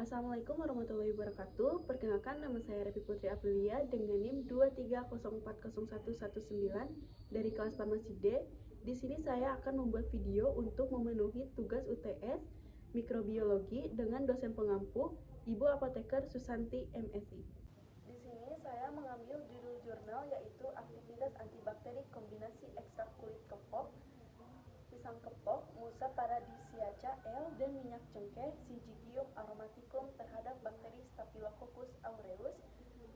Assalamualaikum warahmatullahi wabarakatuh. Perkenalkan, nama saya Revi Putri Aprilia dengan NIM 230404119 dari kelas Farmasi D. Di sini saya akan membuat video untuk memenuhi tugas UTS Mikrobiologi dengan dosen pengampu Ibu Apoteker Susanti MSI. Di sini saya mengambil judul jurnal yaitu Aktivitas Antibakteri Kombinasi Ekstrak Kulit Kepok, Pisang Kepok, Musa paradisiaca L, dan minyak cengkeh Syzygium aromaticum terhadap bakteri Staphylococcus aureus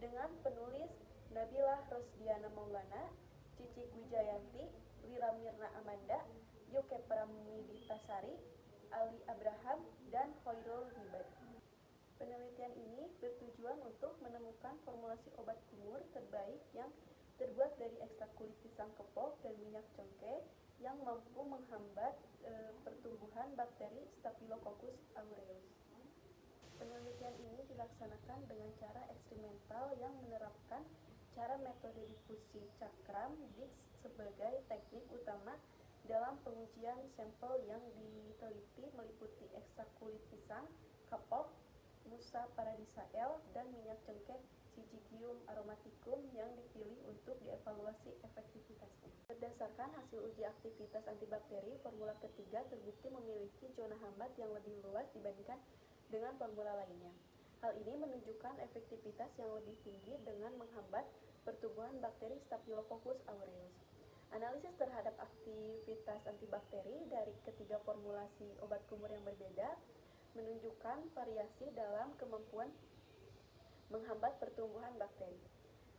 dengan penulis Nabilah Rosdiana Maulana, Cici Wijayanti, Lira Mirna Amanda, Yoke Pramidhitasari, Ali Abraham, dan Hoirul Hibad. Penelitian ini bertujuan untuk menemukan formulasi obat kumur terbaik yang terbuat dari ekstrak kulit pisang kepok dan minyak cengkeh yang mampu menghambat pertumbuhan bakteri Staphylococcus aureus. Penelitian ini dilaksanakan dengan cara eksperimental yang menerapkan cara metode difusi cakram Dix sebagai teknik utama dalam pengujian sampel yang diteliti meliputi ekstrak kulit pisang, kepok, Musa paradisa L, dan minyak cengkeh Syzygium aromaticum yang dipilih untuk dievaluasi efektivitasnya. Berdasarkan hasil uji aktivitas antibakteri, formula ketiga terbukti memiliki zona hambat yang lebih luas dibandingkan dengan formula lainnya. Hal ini menunjukkan efektivitas yang lebih tinggi dengan menghambat pertumbuhan bakteri Staphylococcus aureus. Analisis terhadap aktivitas antibakteri dari ketiga formulasi obat kumur yang berbeda menunjukkan variasi dalam kemampuan menghambat pertumbuhan bakteri.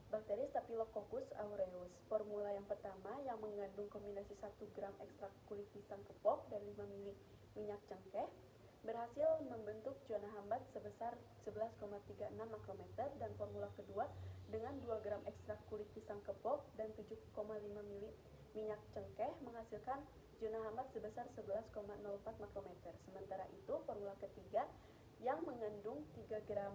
Bakteri Staphylococcus aureus, formula yang pertama yang mengandung kombinasi 1 gram ekstrak kulit pisang kepok dan 5 ml minyak cengkeh, berhasil membentuk zona hambat sebesar 11,36 makrometer, dan formula kedua dengan 2 gram ekstrak kulit pisang kepok dan 7,5 ml minyak cengkeh menghasilkan zona hambat sebesar 11,04 makrometer. Sementara itu, formula ketiga yang mengandung 3 gram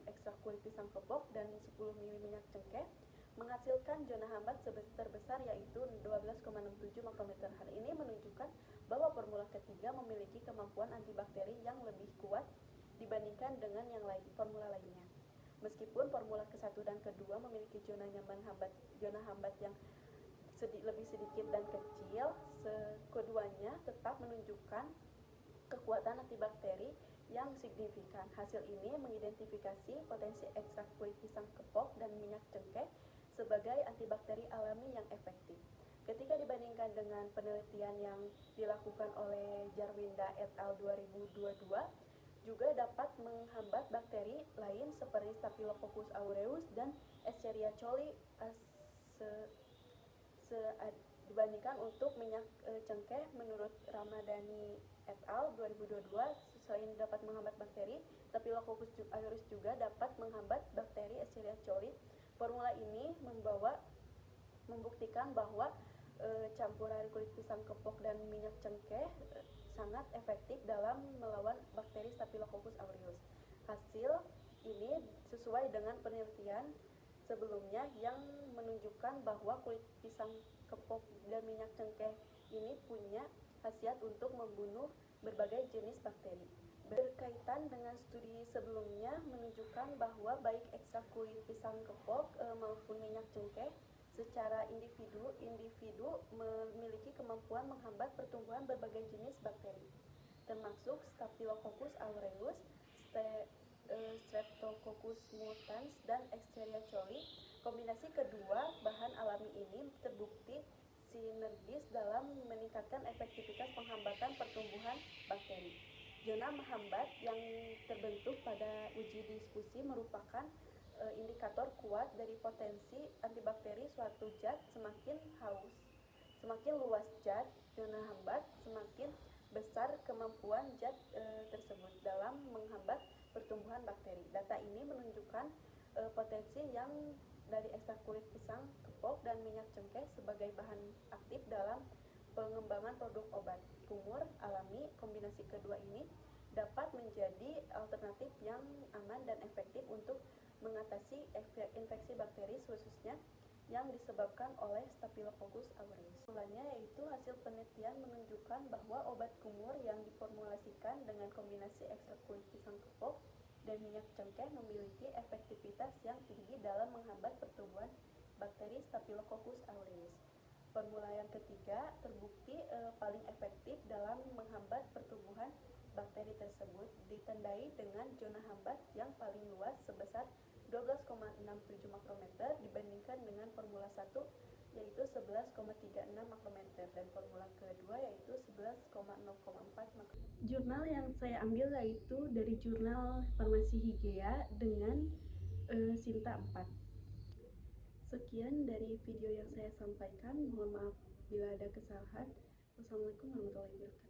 ekstrak kulit pisang kepok dan 10 ml minyak cengkeh menghasilkan zona hambat terbesar yaitu 12,67 makrometer. Hal ini menunjukkan bahwa formula ketiga memiliki kemampuan antibakteri yang lebih kuat dibandingkan dengan yang lain, formula lainnya. Meskipun formula ke-1 dan kedua memiliki zona hambat yang lebih sedikit dan kecil, keduanya tetap menunjukkan kekuatan antibakteri yang signifikan. Hasil ini mengidentifikasi potensi ekstrak kulit pisang kepok dan minyak cengkeh sebagai antibakteri alami yang efektif. Ketika dibandingkan dengan penelitian yang dilakukan oleh Jarwinda et al. 2022, juga dapat menghambat bakteri lain seperti Staphylococcus aureus dan Escherichia coli dibandingkan untuk minyak cengkeh. Menurut Ramadhani et al. 2022, selain dapat menghambat bakteri, Staphylococcus aureus juga dapat menghambat bakteri Escherichia coli. Formula ini membuktikan bahwa campuran kulit pisang kepok dan minyak cengkeh sangat efektif dalam melawan bakteri Staphylococcus aureus. Hasil ini sesuai dengan penelitian sebelumnya yang menunjukkan bahwa kulit pisang kepok dan minyak cengkeh ini punya khasiat untuk membunuh berbagai jenis bakteri. Berkaitan dengan studi sebelumnya menunjukkan bahwa baik ekstrak kulit pisang kepok maupun minyak cengkeh secara individu memiliki kemampuan menghambat pertumbuhan berbagai jenis bakteri, termasuk Staphylococcus aureus, Streptococcus mutans, dan Escherichia coli. Kombinasi kedua bahan alami ini terbukti sinergis dalam meningkatkan efektivitas penghambatan pertumbuhan bakteri. Zona hambat yang terbentuk pada uji diskusi merupakan indikator kuat dari potensi antibakteri suatu zat. Semakin luas zat zona hambat, semakin besar kemampuan zat tersebut dalam menghambat pertumbuhan bakteri. Data ini menunjukkan potensi yang dari ekstrak kulit pisang kepok dan minyak cengkeh sebagai bahan aktif dalam pengembangan produk obat kumur alami. Kombinasi kedua ini dapat menjadi alternatif yang aman dan efektif untuk mengatasi infeksi bakteri khususnya yang disebabkan oleh Staphylococcus aureus. Kesimpulannya yaitu hasil penelitian menunjukkan bahwa obat kumur yang diformulasikan dengan kombinasi ekstrak kulit pisang dan minyak cengkeh memiliki efektivitas yang tinggi dalam menghambat pertumbuhan bakteri Staphylococcus aureus. Formula yang ketiga terbukti paling efektif dalam menghambat pertumbuhan bakteri tersebut, ditandai dengan zona hambat yang paling luas sebesar 12,67 makrometer dibandingkan dengan formula 1 yaitu 11,36 makrometer dan formula kedua yaitu 11,0,4 makrometer. Jurnal yang saya ambil yaitu dari jurnal Farmasi Hygieia dengan Sinta 4. Sekian dari video yang saya sampaikan. Mohon maaf bila ada kesalahan. Wassalamualaikum warahmatullahi wabarakatuh.